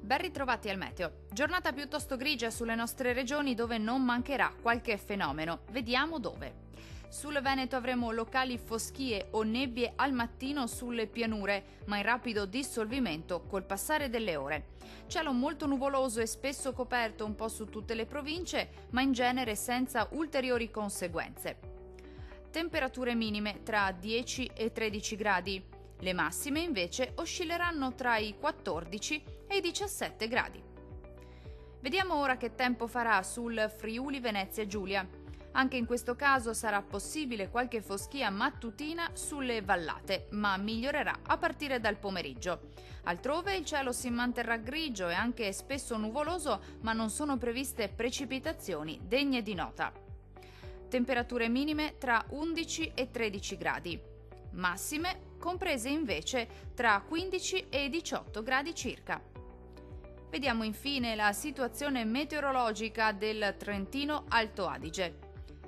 Ben ritrovati al meteo. Giornata piuttosto grigia sulle nostre regioni dove non mancherà qualche fenomeno. Vediamo dove. Sul Veneto avremo locali foschie o nebbie al mattino sulle pianure, ma in rapido dissolvimento col passare delle ore. Cielo molto nuvoloso e spesso coperto un po' su tutte le province, ma in genere senza ulteriori conseguenze. Temperature minime tra 10 e 13 gradi. Le massime invece oscilleranno tra i 14 e i 17 gradi. Vediamo ora che tempo farà sul Friuli Venezia Giulia. Anche in questo caso sarà possibile qualche foschia mattutina sulle vallate, ma migliorerà a partire dal pomeriggio. Altrove il cielo si manterrà grigio e anche spesso nuvoloso, ma non sono previste precipitazioni degne di nota. Temperature minime tra 11 e 13 gradi. Massime comprese invece tra 15 e 18 gradi circa. Vediamo infine la situazione meteorologica del Trentino Alto Adige.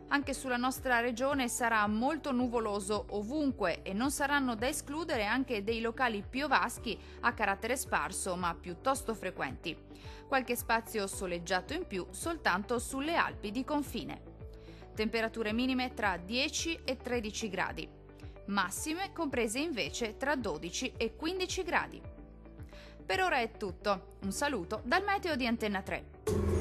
Anche sulla nostra regione sarà molto nuvoloso ovunque e non saranno da escludere anche dei locali piovaschi a carattere sparso ma piuttosto frequenti. Qualche spazio soleggiato in più soltanto sulle Alpi di confine. Temperature minime tra 10 e 13 gradi. Massime comprese invece tra 12 e 15 gradi. Per ora è tutto. Un saluto dal Meteo di Antenna 3.